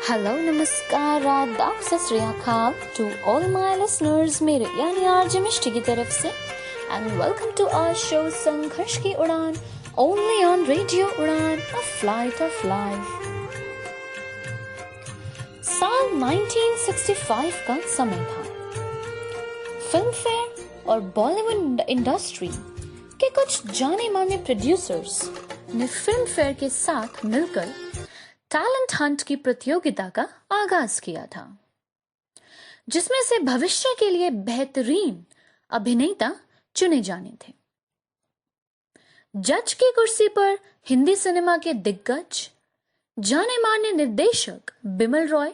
Hello नमस्कार आदाब सत श्री अकाल टू ऑल माय लिसनर्स, मेरे यानी आरजे मिष्टी की तरफ से and welcome to our show संघर्ष की उड़ान ओनली ऑन रेडियो उड़ान अ फ्लाइट ऑफ लाइफ। साल 1965 का समय था। फिल्म फेयर और बॉलीवुड इंडस्ट्री के कुछ जाने माने प्रोड्यूसर्स ने फिल्म फेयर के साथ मिलकर टैलेंट हंट की प्रतियोगिता का आगाज किया था, जिसमें से भविष्य के लिए बेहतरीन अभिनेता चुने जाने थे। जज की कुर्सी पर हिंदी सिनेमा के दिग्गज, जाने माने निर्देशक बिमल रॉय,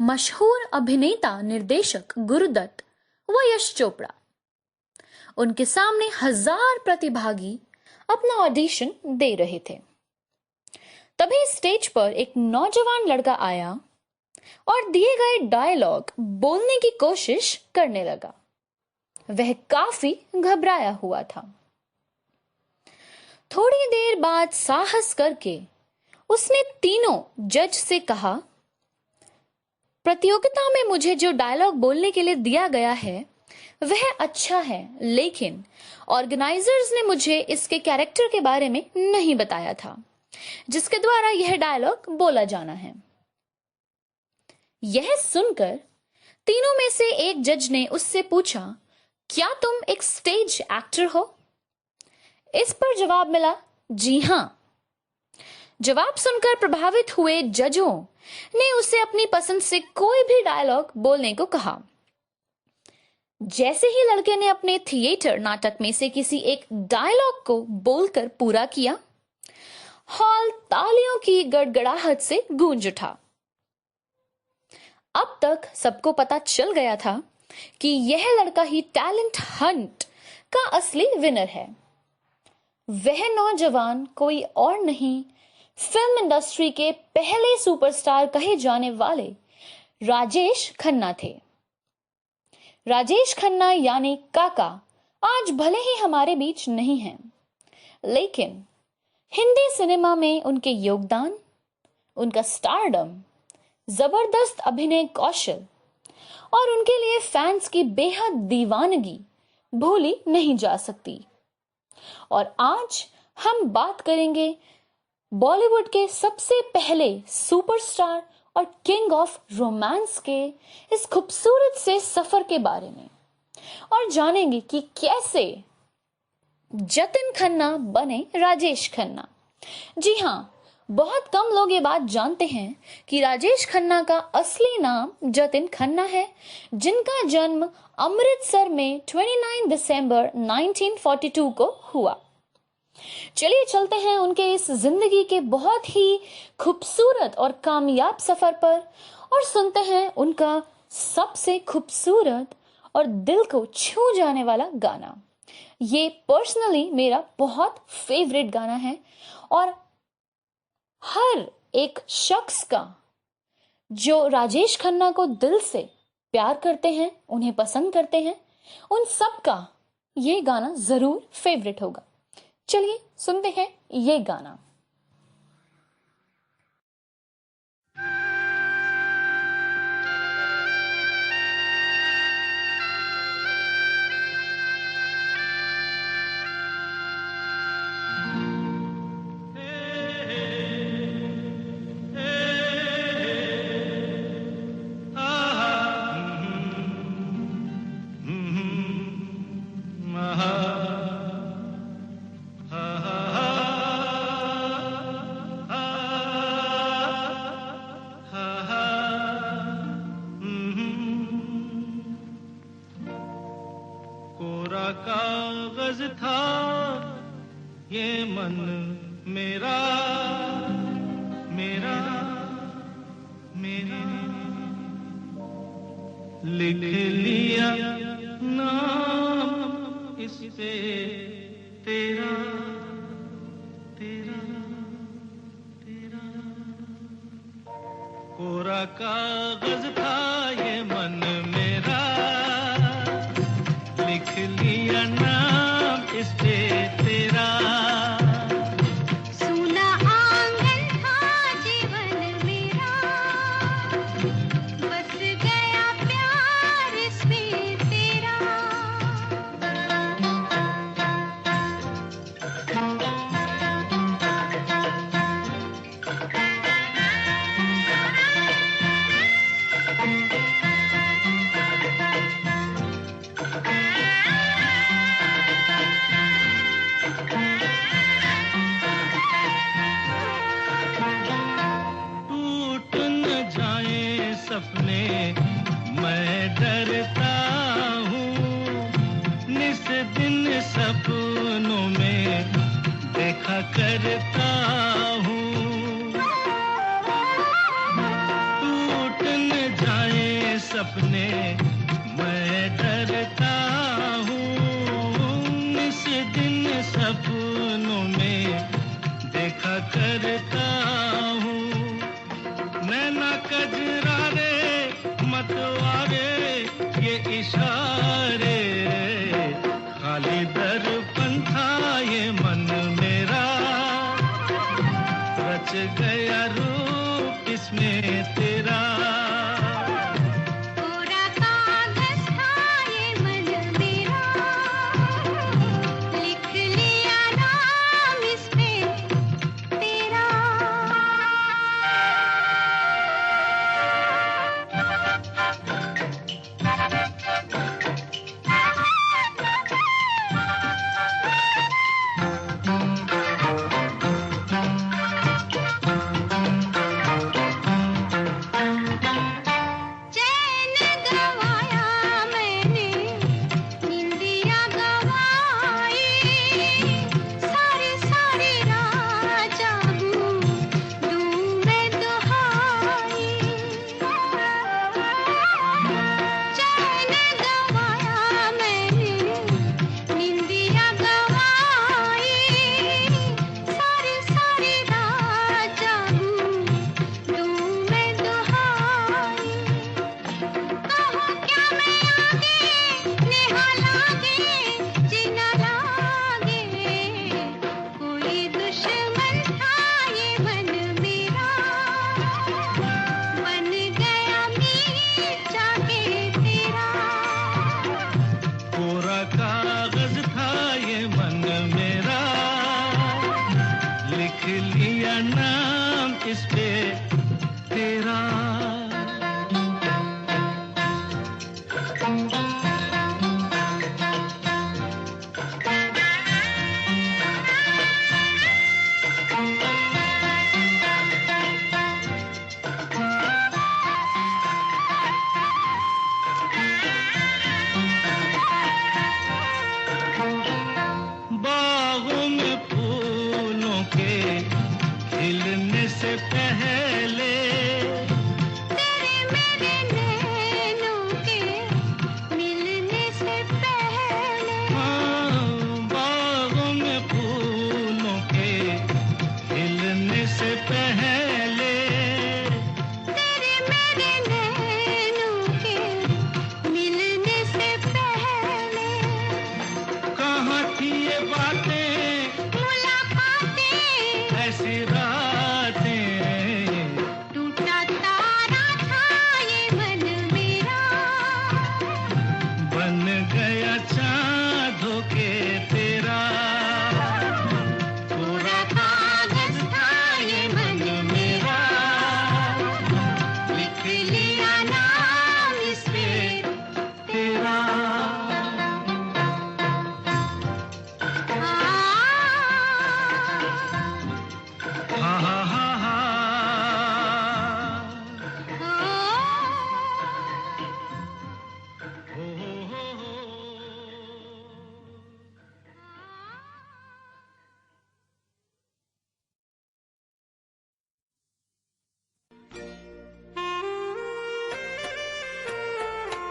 मशहूर अभिनेता निर्देशक गुरुदत्त व यश चोपड़ा। उनके सामने 1000 प्रतिभागी अपना ऑडिशन दे रहे थे। तभी स्टेज पर एक नौजवान लड़का आया और दिए गए डायलॉग बोलने की कोशिश करने लगा। वह काफी घबराया हुआ था। थोड़ी देर बाद साहस करके उसने तीनों जज से कहा, प्रतियोगिता में मुझे जो डायलॉग बोलने के लिए दिया गया है वह अच्छा है, लेकिन ऑर्गेनाइजर्स ने मुझे इसके कैरेक्टर के बारे में नहीं बताया था जिसके द्वारा यह डायलॉग बोला जाना है। यह सुनकर तीनों में से एक जज ने उससे पूछा, क्या तुम एक स्टेज एक्टर हो? इस पर जवाब मिला, जी हां। जवाब सुनकर प्रभावित हुए जजों ने उसे अपनी पसंद से कोई भी डायलॉग बोलने को कहा। जैसे ही लड़के ने अपने थिएटर नाटक में से किसी एक डायलॉग को बोलकर पूरा किया, हॉल तालियों की गड़गड़ाहट से गूंज उठा। अब तक सबको पता चल गया था कि यह लड़का ही टैलेंट हंट का असली विनर है। वह नौजवान कोई और नहीं, फिल्म इंडस्ट्री के पहले सुपरस्टार कहे जाने वाले राजेश खन्ना थे। राजेश खन्ना यानी काका आज भले ही हमारे बीच नहीं हैं, लेकिन हिंदी सिनेमा में उनके योगदान, उनका स्टारडम, जबरदस्त अभिनय कौशल और उनके लिए फैंस की बेहद दीवानगी भूली नहीं जा सकती। और आज हम बात करेंगे बॉलीवुड के सबसे पहले सुपरस्टार और किंग ऑफ रोमांस के इस खूबसूरत से सफर के बारे में और जानेंगे कि कैसे जतिन खन्ना बने राजेश खन्ना। जी हां, बहुत कम लोग ये बात जानते हैं कि राजेश खन्ना का असली नाम जतिन खन्ना है, जिनका जन्म अमृतसर में 29 दिसंबर 1942 को हुआ। चलिए चलते हैं उनके इस जिंदगी के बहुत ही खूबसूरत और कामयाब सफर पर और सुनते हैं उनका सबसे खूबसूरत और दिल को छू जाने वाला गाना। ये पर्सनली मेरा बहुत फेवरेट गाना है और हर एक शख्स का जो राजेश खन्ना को दिल से प्यार करते हैं, उन्हें पसंद करते हैं, उन सब का ये गाना जरूर फेवरेट होगा। चलिए सुनते हैं ये गाना। कागज था ये मन मेरा मेरा मेरा, लिख लिया नाम इस पे तेरा तेरा तेरा। कोरा कागज था ये मन मेरा, लिख लिया नाम इस पे तेरा। सूना आंगन था जीवन मेरा, सपने मैं डरता हूँ, निस दिन सपनों में देखा करता हूँ। टूट न जाए सपने मैं डरता हूँ, निस दिन सपनों में देखा करता हूँ। नैना कजरारे मतवारे ये इशारे, खाली दर्पण था ये मन मेरा, रच गया रूप इसमें तेरा।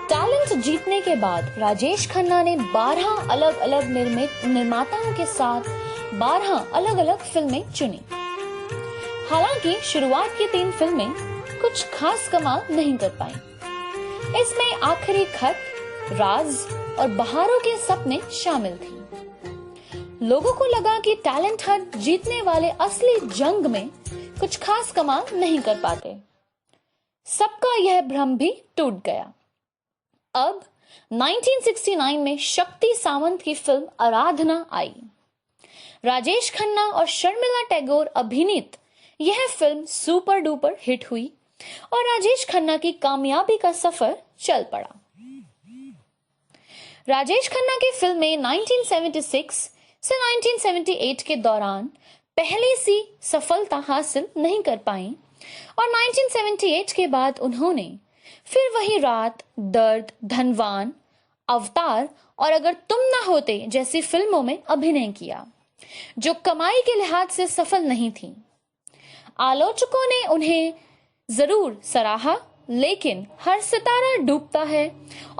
टैलेंट जीतने के बाद राजेश खन्ना ने 12 अलग अलग निर्माताओं के साथ 12 अलग अलग फिल्में चुनी। हालांकि शुरुआत की 3 फिल्में कुछ खास कमाल नहीं कर पाई। इसमें आखिरी खत, राज और बहारों के सपने शामिल थी। लोगों को लगा कि टैलेंट हंट जीतने वाले असली जंग में कुछ खास कमाल नहीं कर पाते। सबका यह भ्रम भी टूट गया। अब 1969 में शक्ति सावंत की फिल्म आराधना आई। राजेश खन्ना और शर्मिला टैगोर अभिनीत यह फिल्म सुपर डुपर हिट हुई और राजेश खन्ना की कामयाबी का सफर चल पड़ा। राजेश खन्ना की फिल्में 1976 से 1978 के दौरान पहले सी सफलता हासिल नहीं कर पाईं और 1978 के बाद उन्होंने फिर वही रात, दर्द, धनवान, अवतार और अगर तुम ना होते जैसी फिल्मों में अभिनय किया, जो कमाई के लिहाज से सफल नहीं थी। आलोचकों ने उन्हें जरूर सराहा, लेकिन हर सितारा डूबता है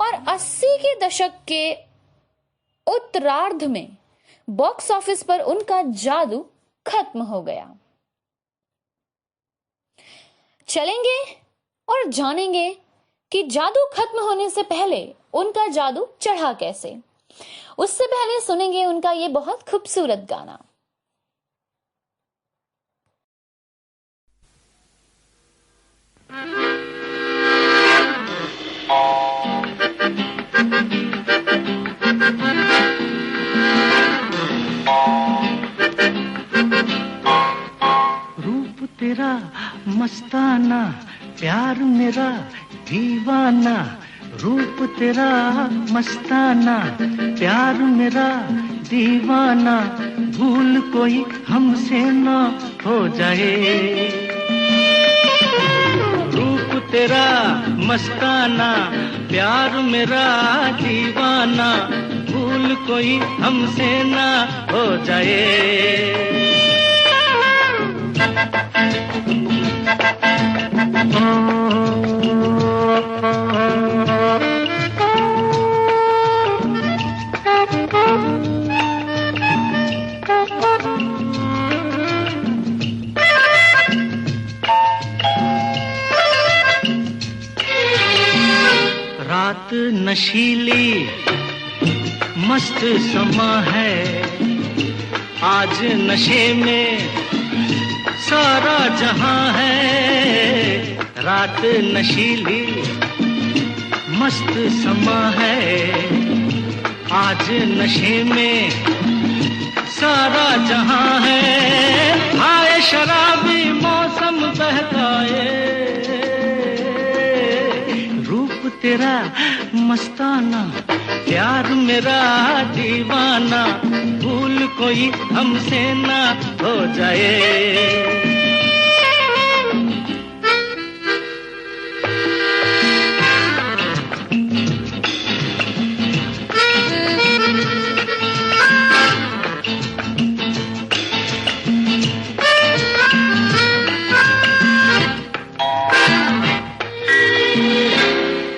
और 80 के दशक के उत्तरार्ध में बॉक्स ऑफिस पर उनका जादू खत्म हो गया। चलेंगे और जानेंगे कि जादू खत्म होने से पहले उनका जादू चढ़ा कैसे। उससे पहले सुनेंगे उनका ये बहुत खूबसूरत गाना। रूप तेरा मस्ताना, प्यार मेरा दीवाना। रूप तेरा मस्ताना, प्यार मेरा दीवाना। भूल कोई हमसे ना हो जाए। रूप तेरा मस्ताना, प्यार मेरा दीवाना। भूल कोई हमसे ना हो जाए। रात नशीली मस्त समा है, आज नशे में सारा जहां है। रात नशीली मस्त समा है, आज नशे में सारा जहां है। आए शराबी मौसम बहकाए। रूप तेरा मस्ताना, प्यार मेरा दीवाना। भूल कोई हमसे ना हो जाए।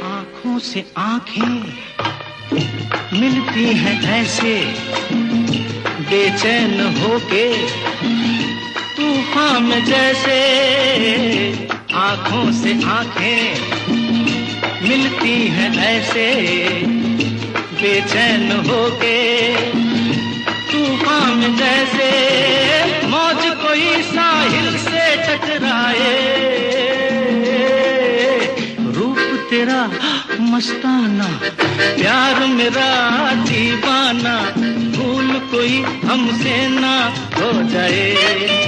आंखों से आंखें मिलती हैं ऐसे, बेचैन होके तूफान में जैसे। आंखों से आंखें मिलती हैं ऐसे, बेचैन होके तूफान में जैसे। मौज कोई साहिल से टकराए। रूप तेरा मस्ताना, प्यार मेरा दीवाना। भूल कोई हमसे ना हो जाए।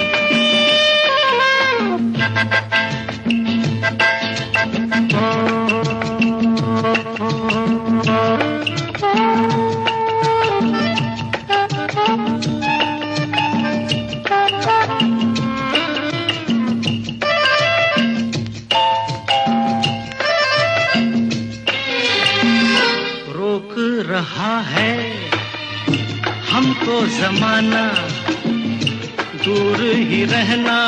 रोक रहा है हमको जमाना, दूर ही रहना,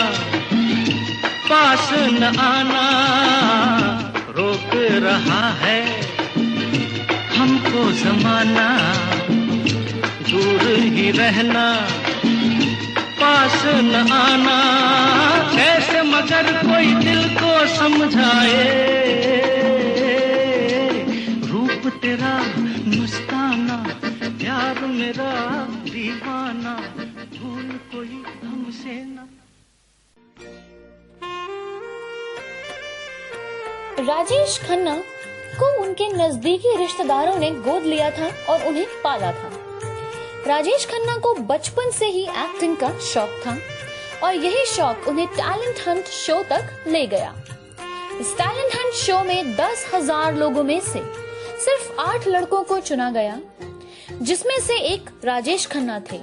पास न आना। रोक रहा है हमको जमाना, दूर ही रहना, पास न आना। कैसे मगर कोई दिल को समझाए। रूप तेरा मस्ताना, प्यार मेरा दीवाना। भूल कोई हमसे ना। राजेश खन्ना को उनके नजदीकी रिश्तेदारों ने गोद लिया था और उन्हें पाला था। राजेश खन्ना को बचपन से ही एक्टिंग का शौक था और यही शौक उन्हें टैलेंट हंट शो तक ले गया। इस टैलेंट हंट शो में 10,000 लोगों में से सिर्फ 8 लड़कों को चुना गया, जिसमें से एक राजेश खन्ना थे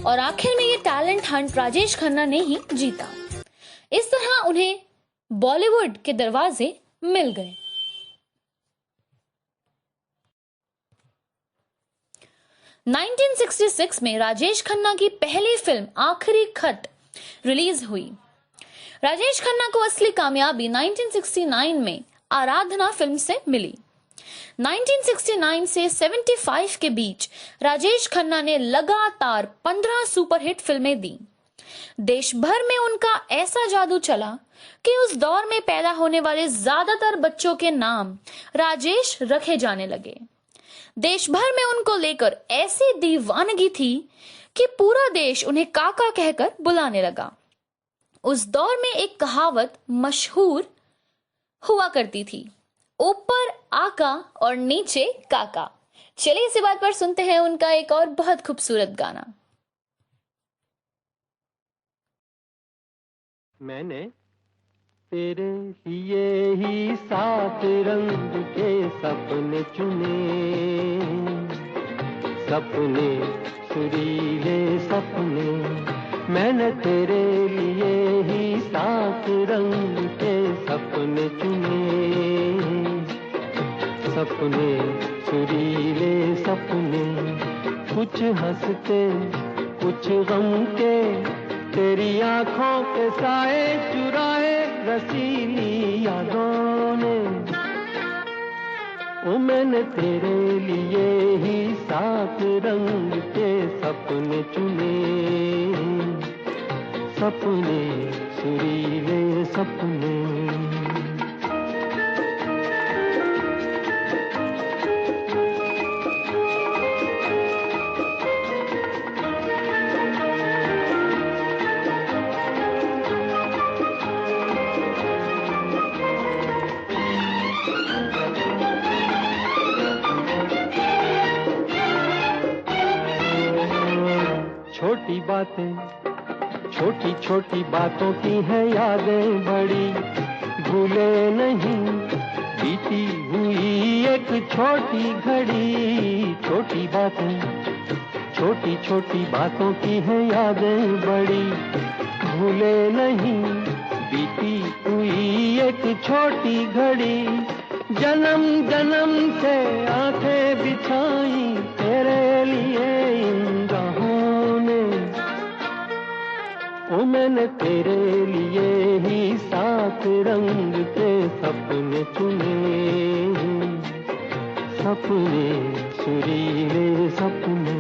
और आखिर में ये टैलेंट हंट राजेश खन्ना ने ही जीता। इस तरह उन्हें बॉलीवुड के दरवाजे मिल गए। 1966 में राजेश खन्ना की पहली फिल्म आखिरी खत रिलीज हुई। राजेश खन्ना को असली कामयाबी 1969 में आराधना फिल्म से मिली। 1969 से 75 के बीच राजेश खन्ना ने लगातार 15 सुपरहिट फिल्में दी। देश भर में उनका ऐसा जादू चला कि उस दौर में पैदा होने वाले ज्यादातर बच्चों के नाम राजेश रखे जाने लगे। देश भर में उनको लेकर ऐसी दीवानगी थी कि पूरा देश उन्हें काका कहकर बुलाने लगा। उस दौर में एक कहावत मशहूर हुआ करती थी, ऊपर आका और नीचे काका। चलिए इसी बात पर सुनते हैं उनका एक और बहुत खूबसूरत गाना। मैंने तेरे लिए ही 7 रंग के सपने चुने, सपने सुरीले सपने। मैंने तेरे लिए ही 7 रंग के सपने चुने, सपने सुरीले सपने। कुछ हंसते कुछ गम के, तेरी आंखों के साए चुराए रसीली यादों ने। ओ मैंने तेरे लिए ही 7 रंग के सपने चुने, सपने सुरीले सपने। छोटी बातें छोटी छोटी बातों की है यादें बड़ी, भूले नहीं बीती हुई एक छोटी घड़ी। छोटी बातें छोटी छोटी बातों की है यादें बड़ी, भूले नहीं बीती हुई एक छोटी घड़ी। जन्म जन्म से आंखें बिछाई तेरे लिए इन राहों ने। ओ मैंने तेरे लिए ही 7 रंग के सपने चुने, सपने सुरीले सपने।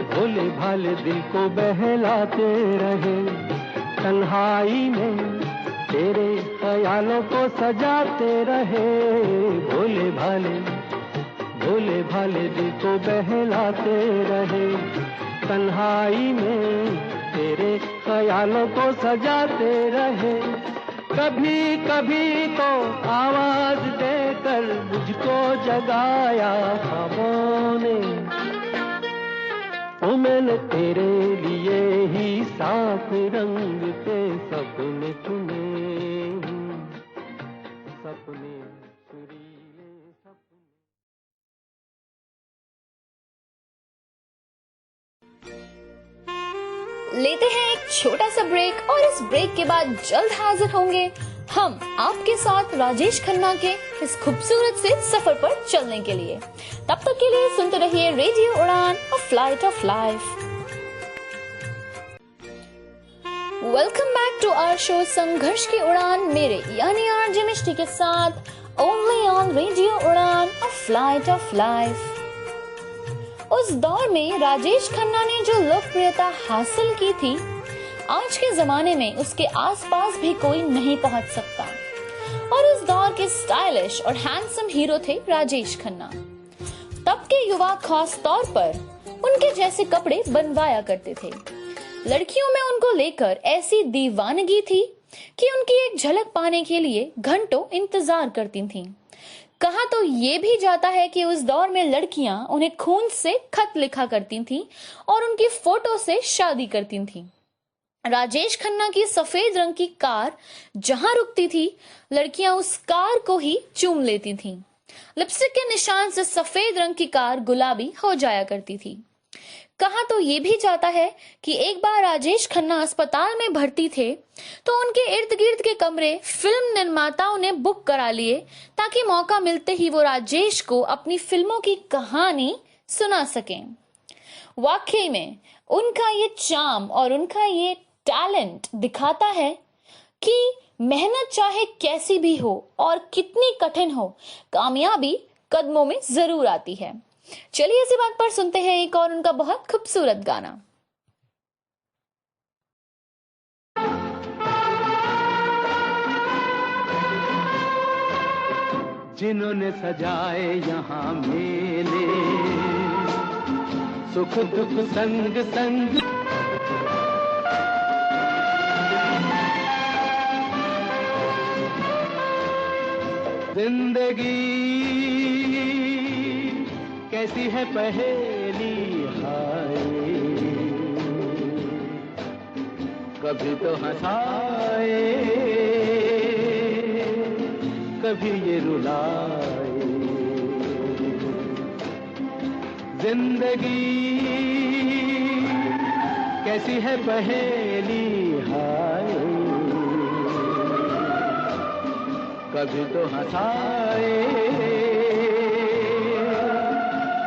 भोले भाले दिल को बहलाते रहे, तन्हाई में तेरे ख्यालों को सजाते रहे। भोले भाले दिल को बहलाते रहे, तन्हाई में तेरे ख्यालों को सजाते रहे। कभी कभी तो आवाज देकर मुझको जगाया ख्वाबों ने। ओ मैंने तेरे लिए ही 7 रंग के सपने चुने, सपने सुरीले सपने। लेते हैं एक छोटा सा ब्रेक और इस ब्रेक के बाद जल्द हाजिर होंगे हम आपके साथ राजेश खन्ना के इस खूबसूरत से सफर पर चलने के लिए। तब तक के लिए सुनते रहिए रेडियो उड़ान, a flight of life. Welcome back to our show संघर्ष की उड़ान, मेरे यानी आरजे मिष्टी के साथ, ओनली ऑन रेडियो उड़ान, अ फ्लाइट ऑफ लाइफ। उस दौर में राजेश खन्ना ने जो लोकप्रियता हासिल की थी, आज के जमाने में उसके आसपास भी कोई नहीं पहुंच सकता। और उस दौर के स्टाइलिश और हैंडसम हीरो थे राजेश खन्ना। तब के युवा खास तौर पर उनके जैसे कपड़े बनवाया करते थे। लड़कियों में उनको लेकर ऐसी दीवानगी थी कि उनकी एक झलक पाने के लिए घंटों इंतजार करती थीं। कहा तो ये भी जाता है कि उस दौर में लड़कियां उन्हें खून से खत लिखा करती थीं और उनकी फोटो से शादी करती थीं। राजेश खन्ना की सफेद रंग की कार जहां रुकती थी, लड़कियां उस कार को ही चूम लेती थीं। लिपस्टिक के निशान से सफेद रंग की कार गुलाबी हो जाया करती थी। कहा तो ये भी जाता है कि एक बार राजेश खन्ना अस्पताल में भर्ती थे तो उनके इर्द गिर्द के कमरे फिल्म निर्माताओं ने बुक करा लिए ताकि मौका मिलते ही वो राजेश को अपनी फिल्मों की कहानी सुना सकें। वाकई में उनका ये चार्म और उनका ये टैलेंट दिखाता है कि मेहनत चाहे कैसी भी हो और कितनी कठिन हो, कामयाबी कदमों में जरूर आती है। चलिए इसी बात पर सुनते हैं एक और उनका बहुत खूबसूरत गाना। जिन्होंने सजाए यहाँ मेले, सुख दुख संग संग, जिंदगी कैसी है पहेली हाय, कभी तो हंसाए कभी ये रुलाए। जिंदगी कैसी है पहेली हाय, कभी तो हंसाए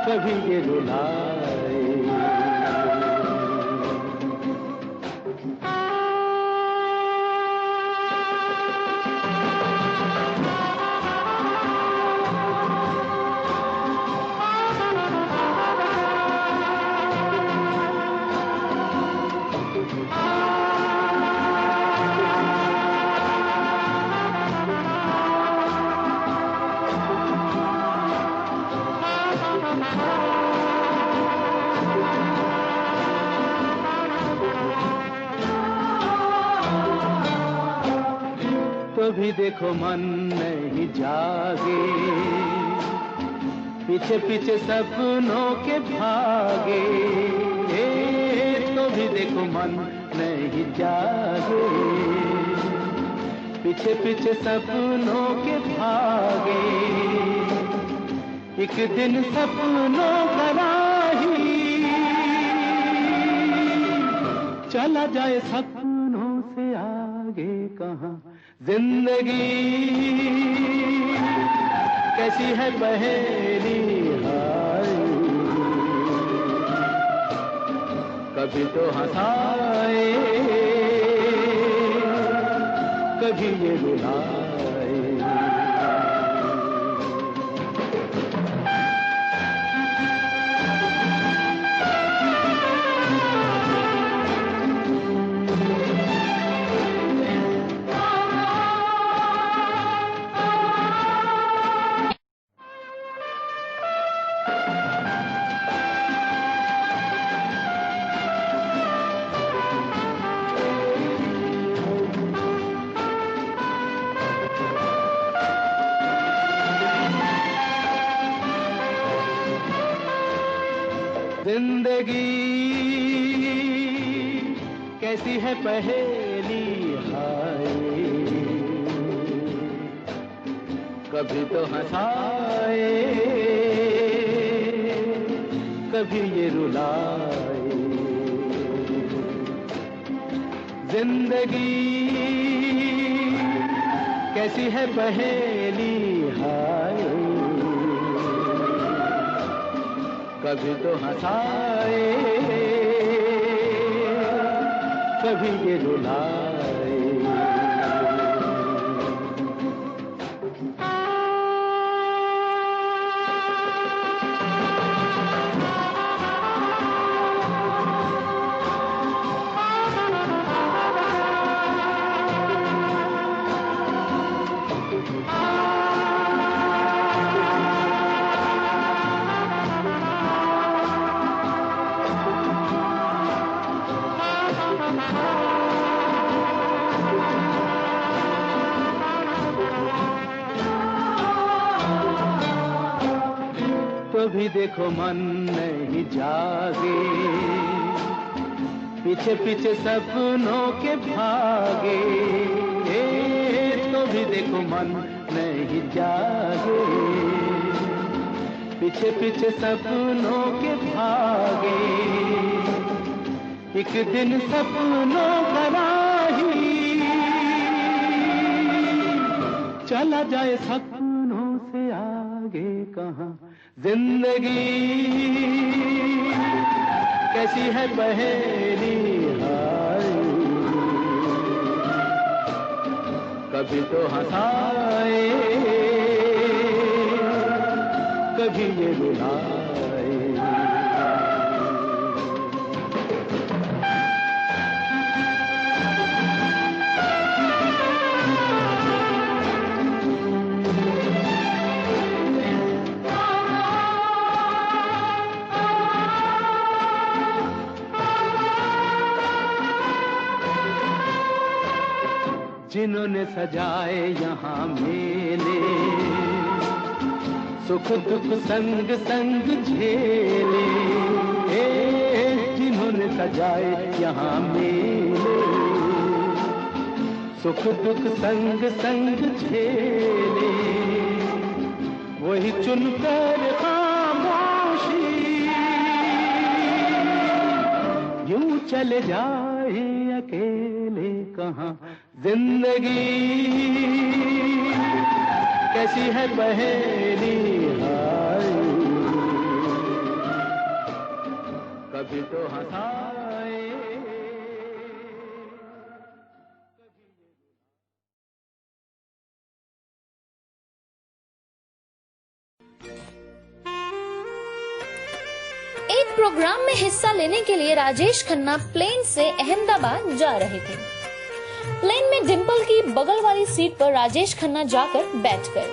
कभी ये रुलाए। तो भी देखो मन नहीं जागे, पीछे पीछे सपनों के भागे। तो भी देखो मन नहीं जागे, पीछे पीछे सपनों के भागे। एक दिन सपनों का राही चला जाए सपनों से आगे कहाँ। जिंदगी कैसी है पहेली हाय, कभी तो हंसाए कभी ये रुलाए। जिंदगी कैसी है पहेली हाय, कभी तो हंसाए कभी ये रुलाए। जिंदगी कैसी है पहेली हाय, कभी तो हंसाए कभी ये रुलाए। तो भी देखो मन नहीं जागे, पीछे पीछे सपनों के भागे, तो भी देखो मन नहीं जागे, पीछे पीछे सपनों के भागे। एक दिन सपनों का राही चला जाए सपनों से आगे कहाँ। जिंदगी कैसी है पहेली हाय, कभी तो हंसाए कभी ये रुलाए। जिन्होंने सजाए यहाँ मेले, सुख दुख संग संग झेले, जिन्होंने सजाए यहाँ मेले, सुख दुख संग संग झेले, वही चुनकर खामोशी यूं चले जाए अकेले कहाँ। जिंदगी कैसी है पहेली हाय, कभी तो हंसाए। एक प्रोग्राम में हिस्सा लेने के लिए राजेश खन्ना प्लेन से अहमदाबाद जा रहे थे। प्लेन में डिंपल की बगल वाली सीट पर राजेश खन्ना जाकर बैठ गए।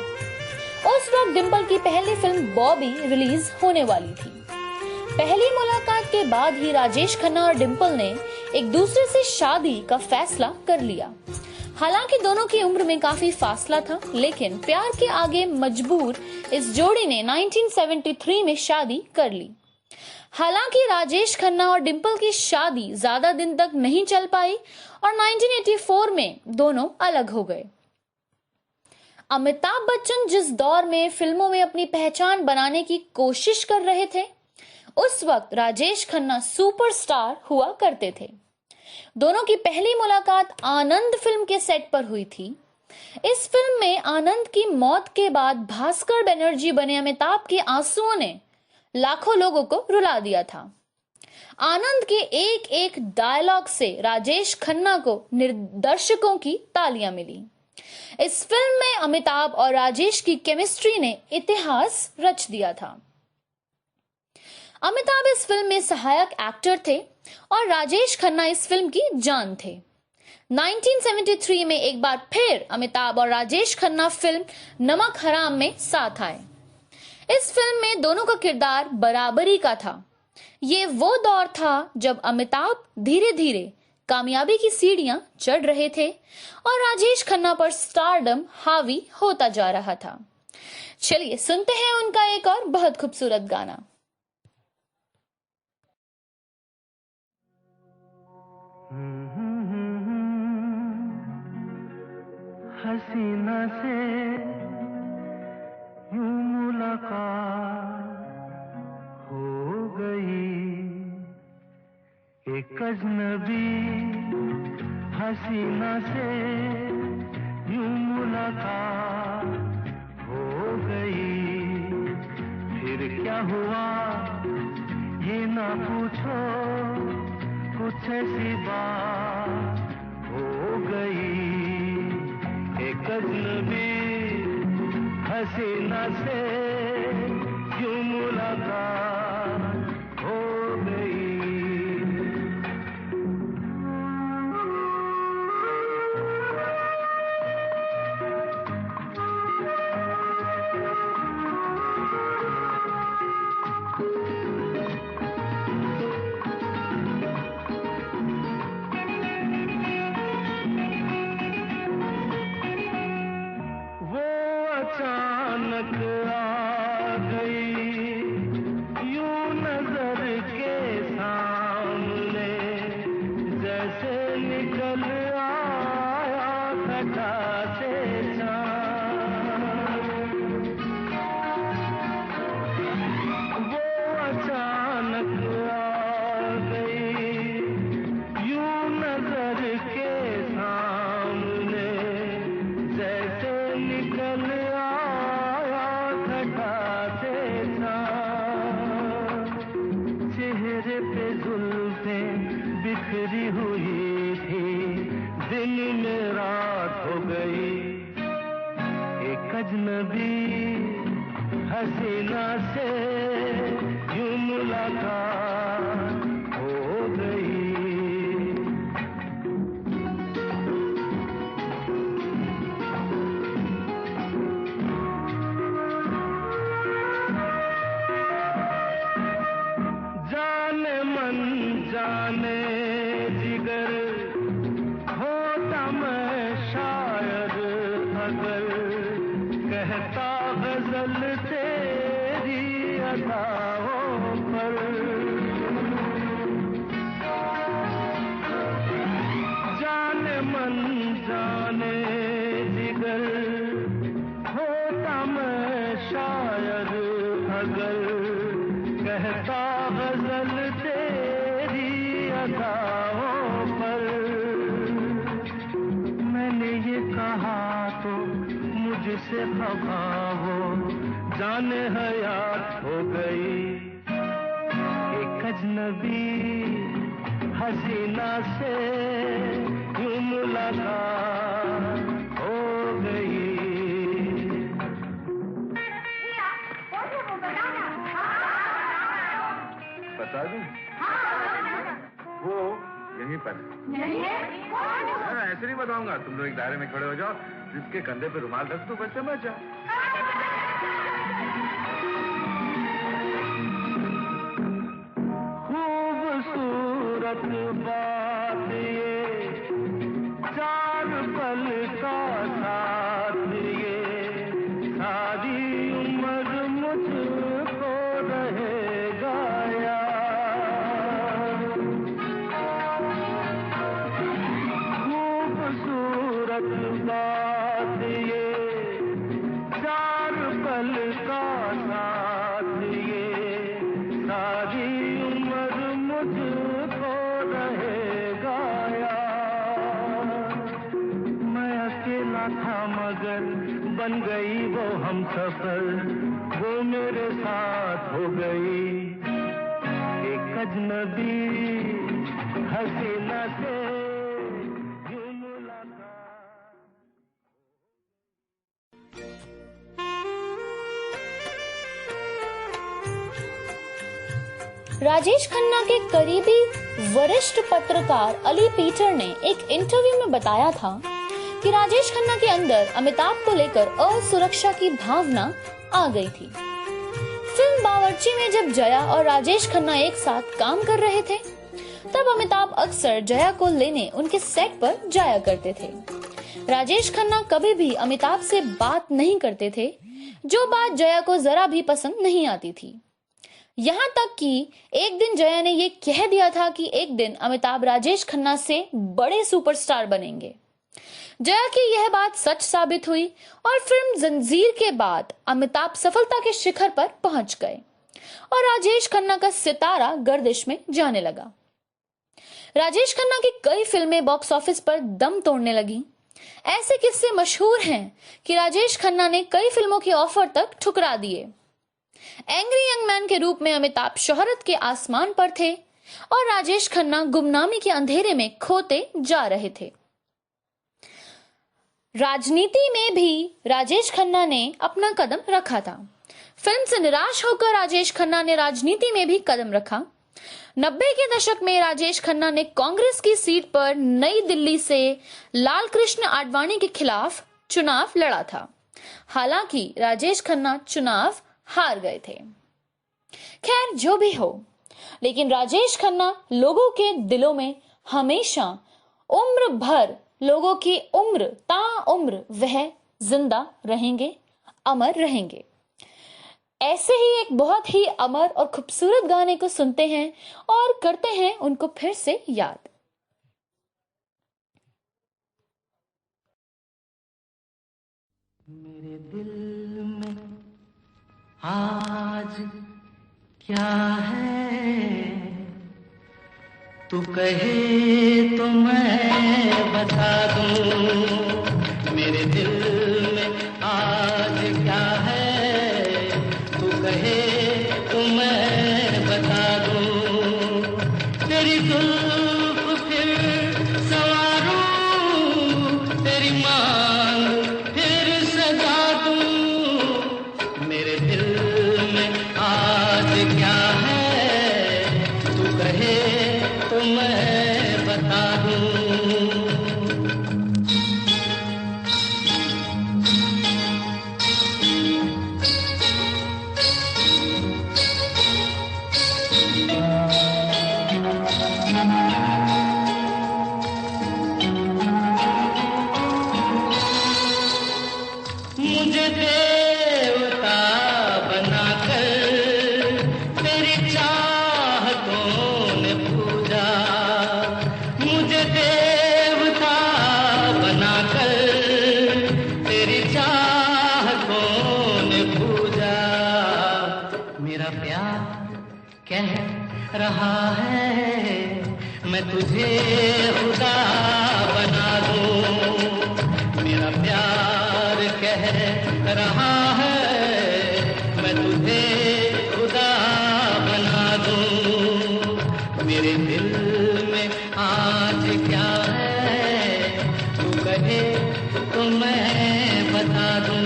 उस वक्त डिंपल की पहली फिल्म बॉबी रिलीज होने वाली थी। पहली मुलाकात के बाद ही राजेश खन्ना और डिंपल ने एक दूसरे से शादी का फैसला कर लिया। हालांकि दोनों की उम्र में काफी फासला था, लेकिन प्यार के आगे मजबूर इस जोड़ी ने 1973 में शादी कर ली। हालांकि राजेश खन्ना और डिंपल की शादी ज्यादा दिन तक नहीं चल पाई और 1984 में दोनों अलग हो गए। अमिताभ बच्चन जिस दौर में फिल्मों में अपनी पहचान बनाने की कोशिश कर रहे थे, उस वक्त राजेश खन्ना सुपरस्टार हुआ करते थे। दोनों की पहली मुलाकात आनंद फिल्म के सेट पर हुई थी। इस फिल्म में आनंद की मौत के बाद भास्कर बनर्जी बने अमिताभ के आंसुओं ने लाखों लोगों को रुला दिया था। आनंद के एक एक डायलॉग से राजेश खन्ना को दर्शकों की तालियां मिली। इस फिल्म में अमिताभ और राजेश की केमिस्ट्री ने इतिहास रच दिया था। अमिताभ इस फिल्म में सहायक एक्टर थे और राजेश खन्ना इस फिल्म की जान थे। 1973 में एक बार फिर अमिताभ और राजेश खन्ना फिल्म नमक हराम में साथ आए। इस फिल्म में दोनों का किरदार बराबरी का था। ये वो दौर था जब अमिताभ धीरे धीरे कामयाबी की सीढ़ियां चढ़ रहे थे और राजेश खन्ना पर स्टारडम हावी होता जा रहा था। चलिए सुनते हैं उनका एक और बहुत खूबसूरत गाना। हसीना से यूं मुलाकात हो गई, एक अजनबी हसीना से यूं मुलाकात हो गई। फिर क्या हुआ ये ना पूछो, कुछ ऐसी बात हो गई। एक अजनबी हसीना से यूं मुलाकात हो गई। अचानक आ गई अजनबी हसीना से यूं मुलाकात हो गई। जाने मन जाने जिगर होता मैं शायर अगर कहता गजल तेरी अदाओं पर। जाने मन जाने जिगर होता मैं शायर अगर कहता गजल तेरी अदाओं पर। मैंने ये कहा तो मुझसे खफा हो जाने हयात हो गई। एक अजनबी हसीना से यूं मुलाकात हो गई। बता दूं? वो यहीं पर ऐसे नहीं बताऊंगा। तुम लोग एक दायरे में खड़े हो जाओ, जिसके कंधे पे रुमाल रख दो, बस समझ जाओ। खूबसूरत बात ये चार पल का साथ ये सारी उम्र मुझको रहेगा याद। खूबसूरत बात ये चार पल का साथ ये सारी उम्र मुझको रहेगा याद। मैं अकेला था मगर बन गई वो हम सफर, वो मेरे साथ हो गई। एक अजनबी हसीना से यूं मुलाकात। राजेश खन्ना के करीबी वरिष्ठ पत्रकार अली पीटर ने एक इंटरव्यू में बताया था कि राजेश खन्ना के अंदर अमिताभ को लेकर असुरक्षा की भावना आ गई थी। फिल्म बावर्ची में जब जया और राजेश खन्ना एक साथ काम कर रहे थे, तब अमिताभ अक्सर जया को लेने उनके सेट पर जाया करते थे। राजेश खन्ना कभी भी अमिताभ से बात नहीं करते थे, जो बात जया को जरा भी पसंद नहीं आती थी। यहाँ तक कि एक दिन जया ने ये कह दिया था कि एक दिन अमिताभ राजेश खन्ना से बड़े सुपरस्टार बनेंगे। जया की यह बात सच साबित हुई और फिल्म जंजीर के बाद अमिताभ सफलता के शिखर पर पहुंच गए और राजेश खन्ना का सितारा गर्दिश में जाने लगा। राजेश खन्ना की कई फिल्में बॉक्स ऑफिस पर दम तोड़ने लगी। ऐसे किस्से मशहूर हैं कि राजेश खन्ना ने कई फिल्मों के ऑफर तक ठुकरा दिए। एंग्री यंग मैन के रूप में अमिताभ शोहरत के आसमान पर थे और राजेश खन्ना गुमनामी के अंधेरे में खोते जा रहे थे। राजनीति में भी राजेश खन्ना ने अपना कदम रखा था। फिल्म से निराश होकर राजेश खन्ना ने राजनीति में भी कदम रखा। 90 के दशक में राजेश खन्ना ने कांग्रेस की सीट पर नई दिल्ली से लाल कृष्ण आडवाणी के खिलाफ चुनाव लड़ा था। हालांकि राजेश खन्ना चुनाव हार गए थे। खैर जो भी हो, लेकिन राजेश खन्ना लोगों के दिलों में हमेशा उम्र भर लोगों की उम्र ता उम्र वह जिंदा रहेंगे, अमर रहेंगे। ऐसे ही एक बहुत ही अमर और खूबसूरत गाने को सुनते हैं और करते हैं उनको फिर से याद। मेरे दिल में आज क्या है, तू कहे तो मैं बता दूं। मेरे दिल में आज क्या है, तू कहे तो मैं बता दूं। तेरी जुल्फ फिर संवारूं, तेरी मांग फिर सजा दूं। मुझे देवता बनाकर तेरी चाहतों ने पूजा, मुझे देवता बनाकर तेरी चाहतों ने पूजा। मेरा प्यार कह रहा है मैं तुझे खुदा बना दूं। मेरा प्यार कह रहा है मैं तुझे खुदा बना दूं। मेरे दिल में आज क्या है तू कहे तो मैं बता दूं।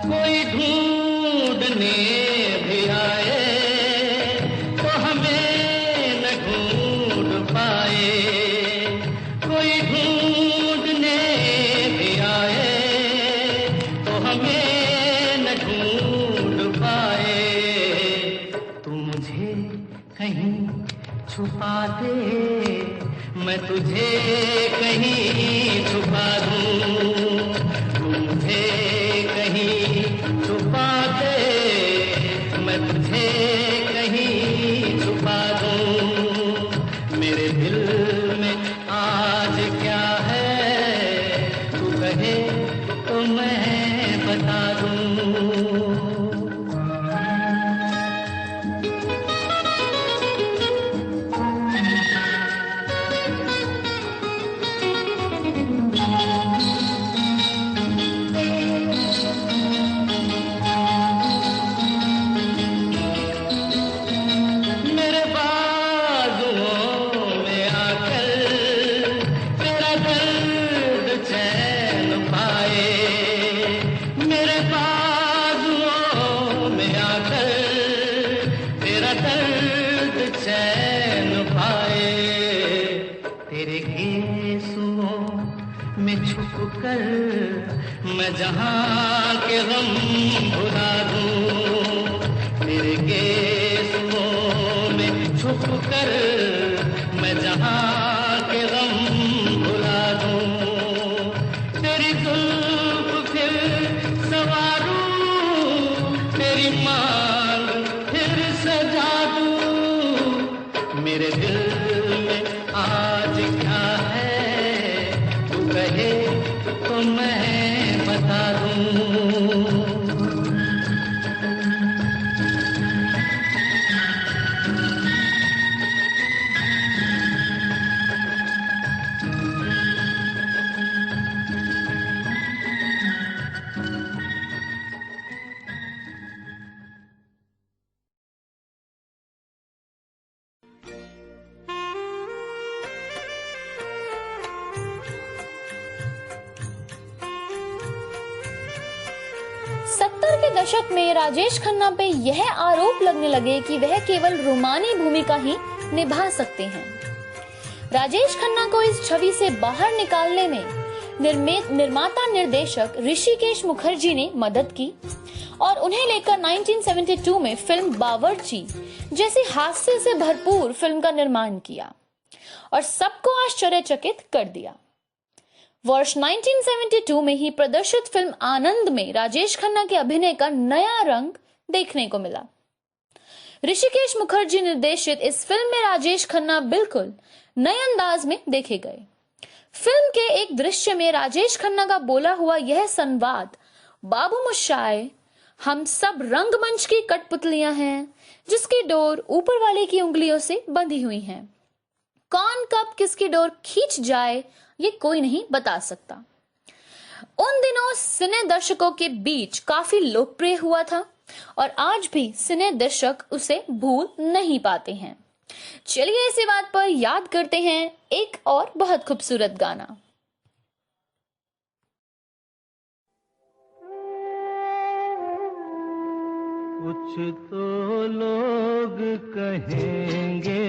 कोई ढूंढने भी आए तो हमें न ढूंढ पाए, कोई ढूंढने भी आए तो हमें न ढूंढ पाए। तू मुझे कहीं छुपा दे मैं तुझे कहीं छुपा दूं। तू मुझे कहीं छुपा दे मैं तुझे कहीं छुपा दूं। मेरे दिल में आज क्या है तू कहे तो मैं बता दूं। मेरे बाजुओं में आकर तेरा दर्द चैन पाए, मेरे बाजुओं में आकर तेरा दर्द चैन पाए। तेरे गेसुओं में छुप कर मैं जहां के गम भुला दूं। तेरे गेसुओं में छुप कर मैं जहां के गम भुला दूं। तेरी जुल्फ फिर सवारूं, तेरी मांग फिर सजा दूं। मेरे दिल में आज क्या है तू कहे तो मैं बता दूं। सत्तर के दशक में राजेश खन्ना पे यह आरोप लगने लगे कि वह केवल रोमानी भूमिका ही निभा सकते हैं। राजेश खन्ना को इस छवि से बाहर निकालने में निर्माता निर्देशक ऋषिकेश मुखर्जी ने मदद की और उन्हें लेकर 1972 में फिल्म बावर्ची जैसी हास्य से भरपूर फिल्म का निर्माण किया और सबको आश्चर्यचकित कर दिया। वर्ष 1972 में ही प्रदर्शित फिल्म आनंद में राजेश खन्ना के अभिनय का नया रंग देखने को मिला। ऋषिकेश मुखर्जी निर्देशित इस फिल्म में राजेश खन्ना बिल्कुल नए अंदाज में देखे गए। फिल्म के एक दृश्य में राजेश खन्ना का बोला हुआ यह संवाद, बाबू मुशाए हम सब रंगमंच की कठपुतलियां हैं जिसकी डोर ऊपर वाले की उंगलियों से बंधी हुई है, कौन कब किसकी डोर खींच जाए ये कोई नहीं बता सकता, उन दिनों सिने दर्शकों के बीच काफी लोकप्रिय हुआ था और आज भी सिने दर्शक उसे भूल नहीं पाते हैं। चलिए इसी बात पर याद करते हैं एक और बहुत खूबसूरत गाना। कुछ तो लोग कहेंगे,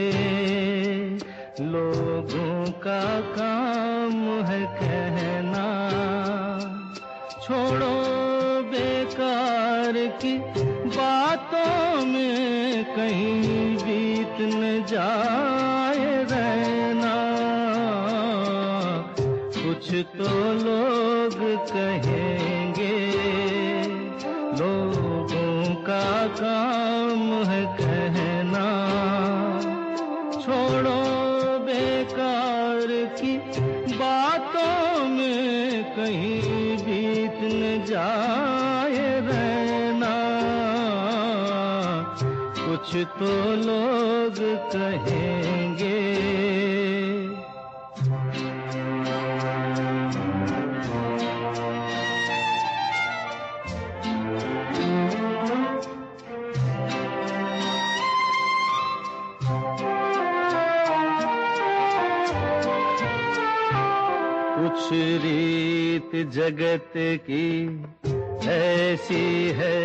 लोगों का काम है कहना, छोड़ो बेकार की बातों में कहीं बीत न जाए रहना। कुछ तो लोग कहेंगे, लोगों का काम है कहना। छोड़ो बेकार की बातों में कहीं बीत न जाए रहना। कुछ तो लोग कहेंगे। कुछ रीत जगत की ऐसी है,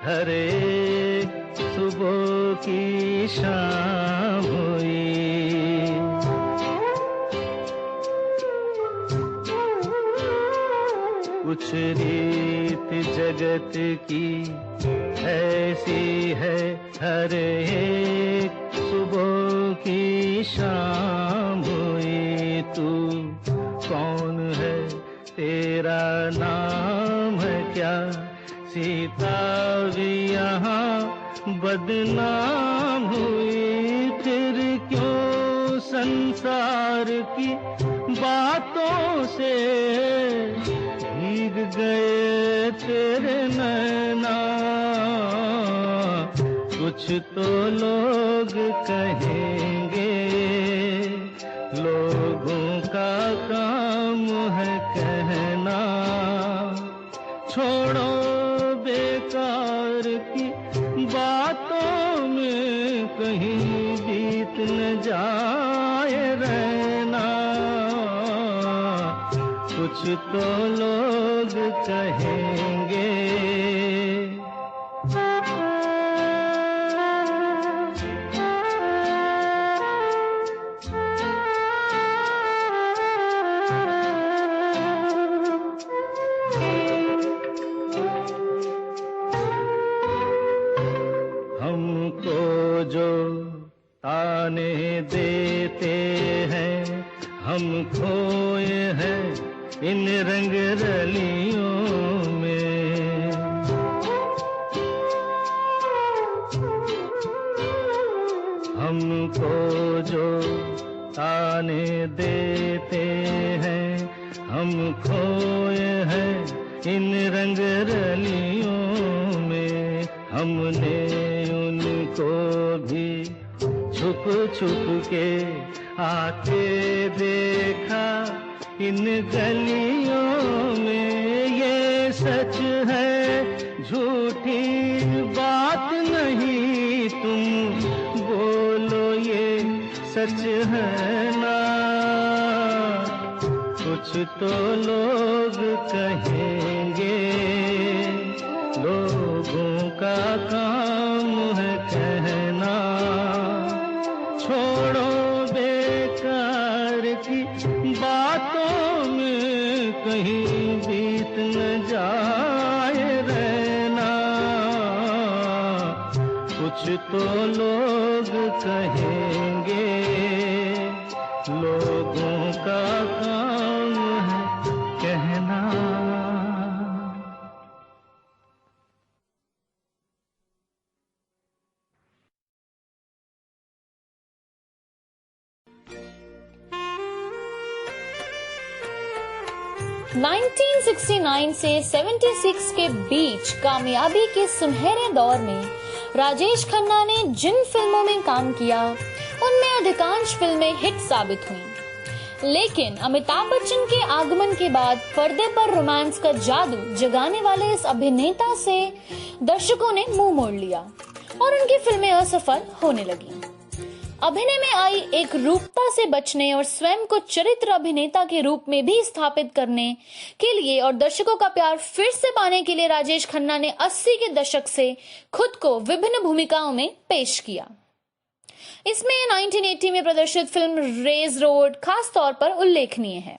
हर एक सुबह की शाम हुई। कुछ रीत जगत की ऐसी है, हर एक सुबह की शाम हुई। तू कौन है, तेरा नाम है क्या? सीता भी यहाँ बदनाम हुई। फिर क्यों संसार की बातों से भीग गए तेरे नैना। कुछ तो लोग कहेंगे, लोगों का काम है कहना। छोड़ो बेकार की बातों में कहीं बीत न जाए रहना। कुछ तो लोग कहेंगे। जो ताने देते हैं, हम खोए हैं इन रंग रलियों में। हमको जो ताने देते हैं, हम खोए हैं इन रंग रलियों में। हमने उनको भी छुप छुप के आके देखा इन गलियों में। ये सच है, झूठी बात नहीं, तुम बोलो ये सच है ना। कुछ तो लोग कहेंगे, लोगों का काम है कहना। छोड़ो बेकार की बातों में कहीं बीत न जाए रहना। कुछ तो लोग कहेंगे, लोगों का काम है कहना। (1969 से 76 के बीच कामयाबी के सुनहरे दौर में राजेश खन्ना ने जिन फिल्मों में काम किया उनमें अधिकांश फिल्में हिट साबित हुईं। लेकिन अमिताभ बच्चन के आगमन के बाद पर्दे पर रोमांस का जादू जगाने वाले इस अभिनेता से दर्शकों ने मुंह मोड़ लिया और उनकी फिल्में असफल होने लगी। अभिनय में आई एक रूपता से बचने और स्वयं को चरित्र अभिनेता के रूप में भी स्थापित करने के लिए और दर्शकों का प्यार फिर से पाने के लिए राजेश खन्ना ने 80 के दशक से खुद को विभिन्न भूमिकाओं में पेश किया। इसमें 1980 में प्रदर्शित फिल्म रेज रोड खास तौर पर उल्लेखनीय है।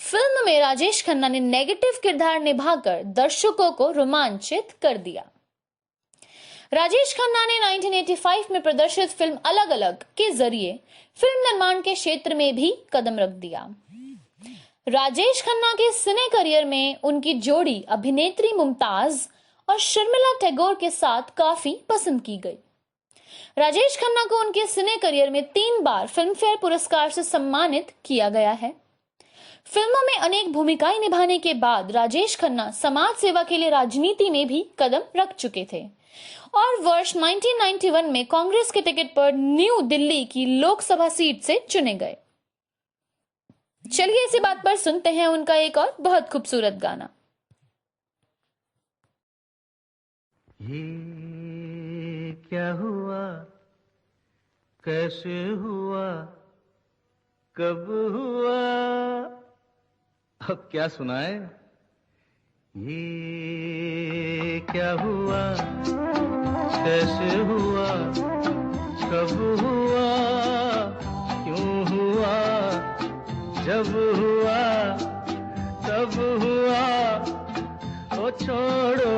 फिल्म में राजेश खन्ना ने नेगेटिव किरदार निभाकर दर्शकों को रोमांचित कर दिया। राजेश खन्ना ने 1985 में प्रदर्शित फिल्म अलग अलग के जरिए फिल्म निर्माण के क्षेत्र में भी कदम रख दिया। राजेश खन्ना के सिने करियर में उनकी जोड़ी अभिनेत्री मुमताज और शर्मिला टैगोर के साथ काफी पसंद की गई। राजेश खन्ना को उनके सिने करियर में 3 बार फिल्म फेयर पुरस्कार से सम्मानित किया गया है। फिल्मों में अनेक भूमिकाएं निभाने के बाद राजेश खन्ना समाज सेवा के लिए राजनीति में भी कदम रख चुके थे और वर्ष 1991 में कांग्रेस के टिकट पर न्यू दिल्ली की लोकसभा सीट से चुने गए। चलिए इसी बात पर सुनते हैं उनका एक और बहुत खूबसूरत गाना। ये क्या हुआ, कैसे हुआ, कब हुआ, अब क्या सुनाए। ये क्या हुआ, कैसे हुआ, कब हुआ, क्यों हुआ, जब हुआ तब हुआ। ओ छोड़ो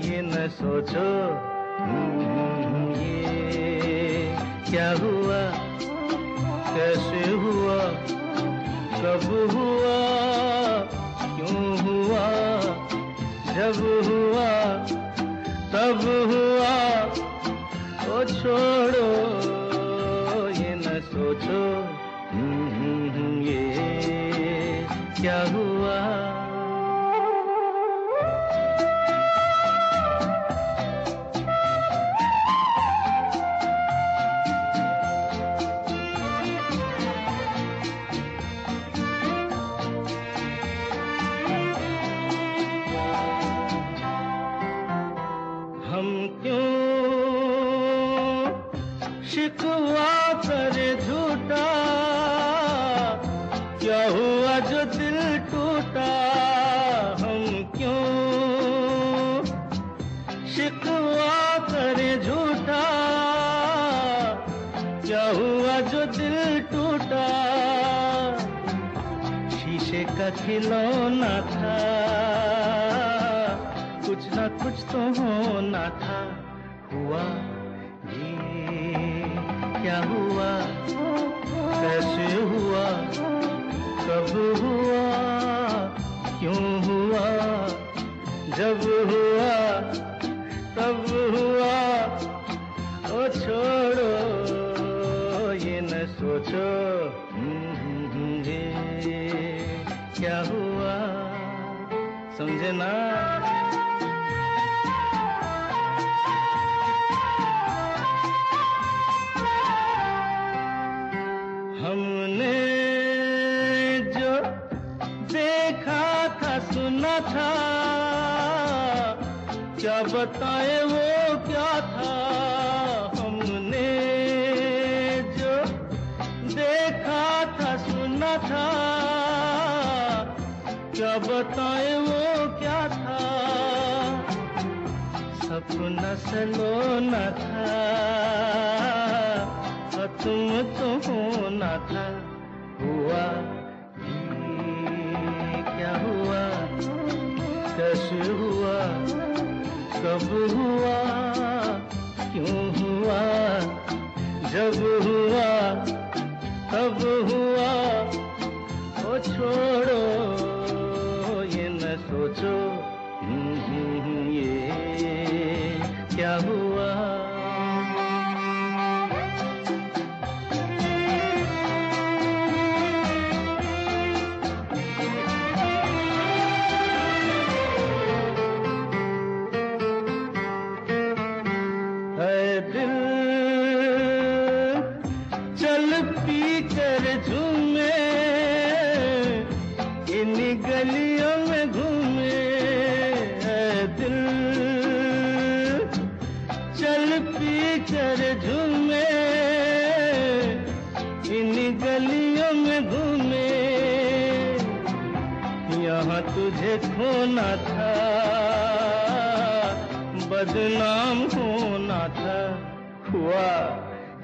ये न सोचो, ये क्या हुआ, कैसे हुआ, कब हुआ, क्यों हुआ, जब हुआ तब हुआ। ओ छोड़ो ये न सोचो, ये क्या हुआ। हम क्यों शिकवा करे झूठा, क्या हुआ जो दिल टूटा। हम क्यों शिकवा करे झूठा, क्या हुआ जो दिल टूटा। शीशे का खिलौना था, कुछ ना कुछ तो होना था। हुआ ये क्या हुआ, कैसे हुआ, कब हुआ, क्यों हुआ, जब हुआ तब हुआ। ओ छोड़ो ये न सोचो, ये क्या हुआ। समझे ना। हमने जो देखा था सुना था, क्या बताए वो क्या था। हमने जो देखा था सुना था, क्या बताए वो क्या था। सपना सलोना था, तुम तो होना था। हुआ ये क्या हुआ, कैसे हुआ, कब हुआ, क्यों हुआ, जब हुआ तब हुआ। ओ छोड़ो ये न सोचो, ये क्या हुआ। दिल चल पी कर झूमे, इन गलियों में घूमे। दिल चल पी कर झूमे, इन गलियों में घूमे। यहाँ तुझे खोना था, बदनाम होना था। हुआ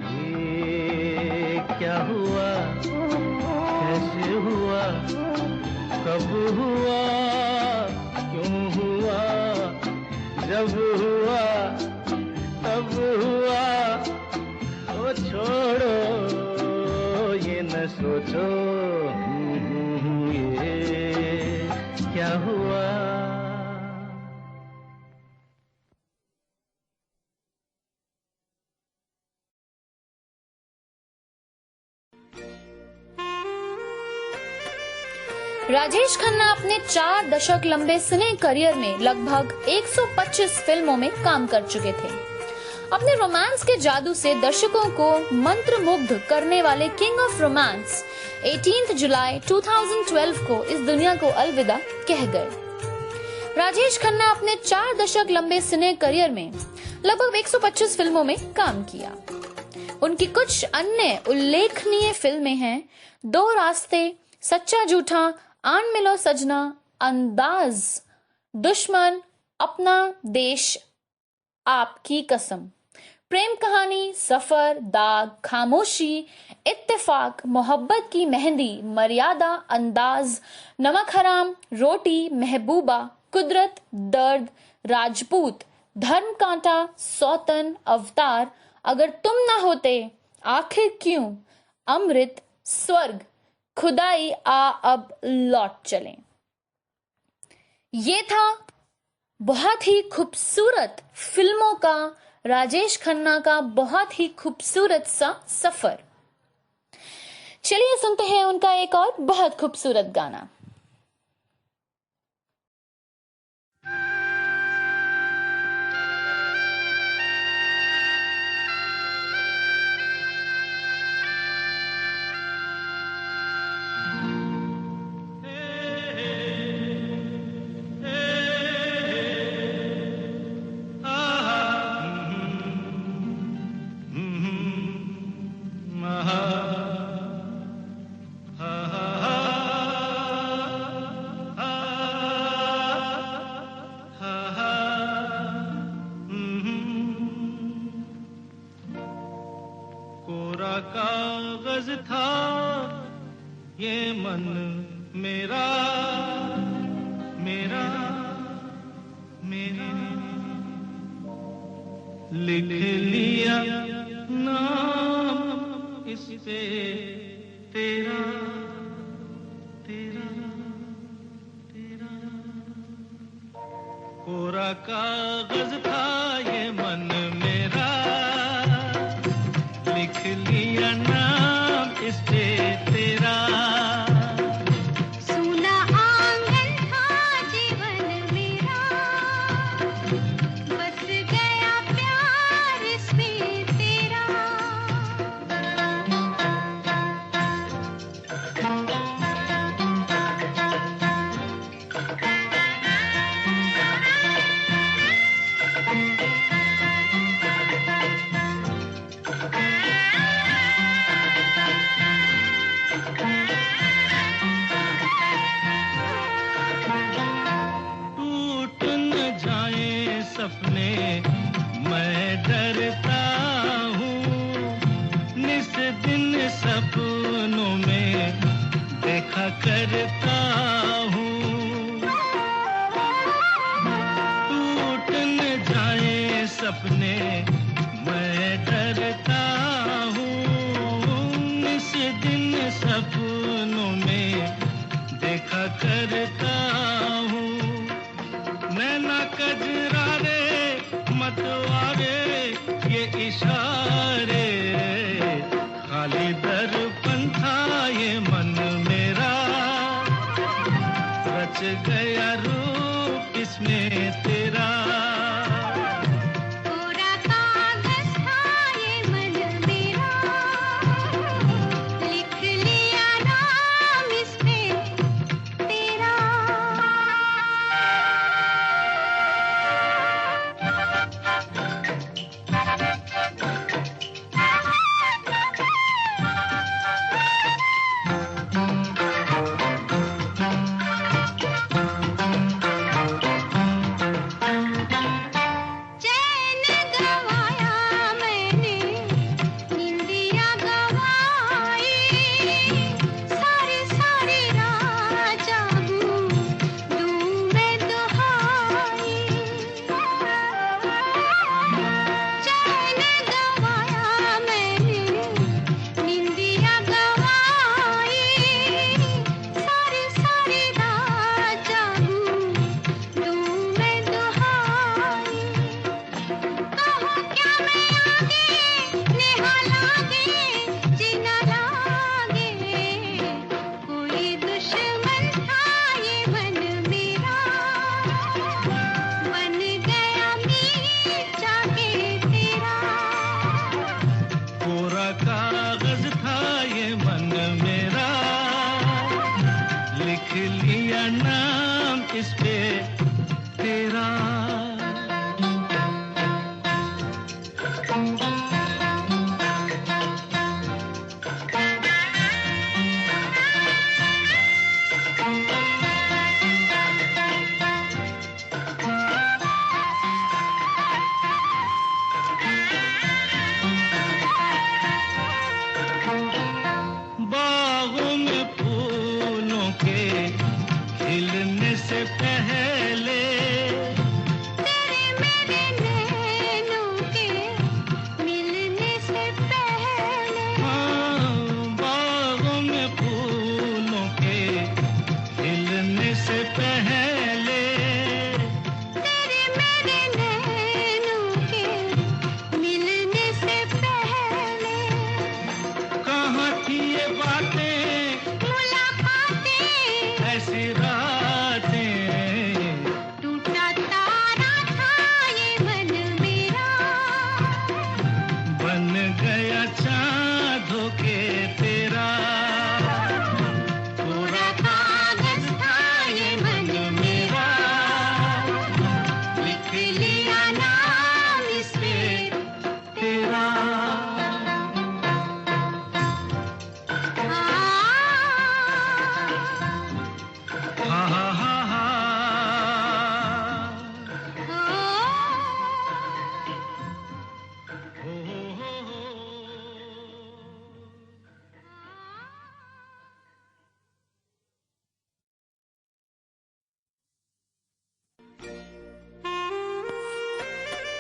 ये क्या हुआ, कैसे हुआ, कब हुआ, क्यों हुआ, जब हुआ तब हुआ, ओ छोड़ो ये न सोचो ये क्या हुआ। राजेश खन्ना अपने 4 दशक लंबे सिने करियर में लगभग 125 फिल्मों में काम कर चुके थे। अपने रोमांस के जादू से दर्शकों को मंत्रमुग्ध करने वाले किंग ऑफ रोमांस 18 जुलाई 2012 को इस दुनिया को अलविदा कह गए। राजेश खन्ना अपने 4 दशक लंबे सिने करियर में लगभग 125 फिल्मों में काम किया। उनकी कुछ अन्य उल्लेखनीय फिल्में हैं दो रास्ते, सच्चा झूठा, आन मिलो सजना, अंदाज, दुश्मन, अपना देश, आपकी कसम, प्रेम कहानी, सफर, दाग, खामोशी, इत्तेफाक, मोहब्बत की मेहंदी, मर्यादा, अंदाज, नमक हराम, रोटी, महबूबा, कुदरत, दर्द, राजपूत, धर्म कांटा, सौतन, अवतार, अगर तुम ना होते, आखिर क्यों, अमृत, स्वर्ग, खुदाई, आ अब लौट चलें। ये था बहुत ही खूबसूरत फिल्मों का राजेश खन्ना का बहुत ही खूबसूरत सा सफर। चलिए सुनते हैं उनका एक और बहुत खूबसूरत गाना। कोरा कागज था ये मन मेरा, मेरा, मेरा, लिख लिया नाम इस पे तेरा, तेरा, तेरा। कोरा कागज था ये मन मेरा, लिख लिया नाम इस पे तेरा। सूना आंगन था जीवन मेरा, बस गया प्यार इसमें तेरा। सपने मैं डरता हूँ, निस दिन सपनों में देखा करता हूँ। टूट न जाए सपने मैं डरता हूँ, निस दिन सपनों में देखा करता हूँ। नैना कजरारे मतवारे ये इशारे, खाली दर्पण था ये मन मेरा, रच गया रूप इसमें तेरा। कोरा कागज था ये मन मेरा, लिख लिया नाम इस पे तेरा।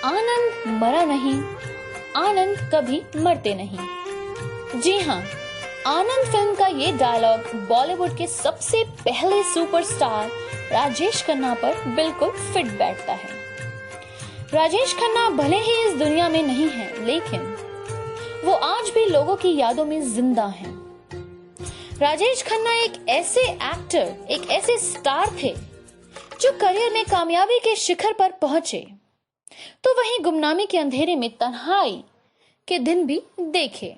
आनंद मरा नहीं, आनंद कभी मरते नहीं। जी हाँ, आनंद फिल्म का ये डायलॉग बॉलीवुड के सबसे पहले सुपरस्टार राजेश खन्ना पर बिल्कुल फिट बैठता है। राजेश खन्ना भले ही इस दुनिया में नहीं है, लेकिन वो आज भी लोगों की यादों में जिंदा हैं। राजेश खन्ना एक ऐसे एक्टर, एक ऐसे स्टार थे जो करियर में कामयाबी के शिखर पर पहुंचे तो वहीं गुमनामी के अंधेरे में तन्हाई के दिन भी देखे।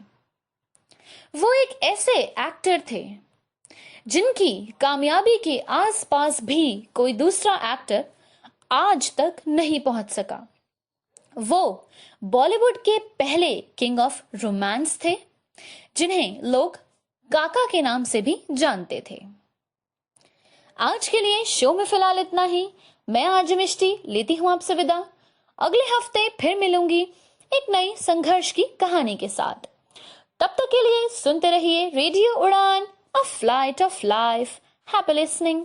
वो एक ऐसे एक्टर थे जिनकी कामयाबी के आसपास भी कोई दूसरा एक्टर आज तक नहीं पहुंच सका। वो बॉलीवुड के पहले किंग ऑफ रोमांस थे, जिन्हें लोग काका के नाम से भी जानते थे। आज के लिए शो में फिलहाल इतना ही। मैं आज मिष्टी लेती हूं आपसे विदा। अगले हफ्ते फिर मिलूंगी एक नई संघर्ष की कहानी के साथ। तब तक के लिए सुनते रहिए रेडियो उड़ान, a flight of life. Happy listening.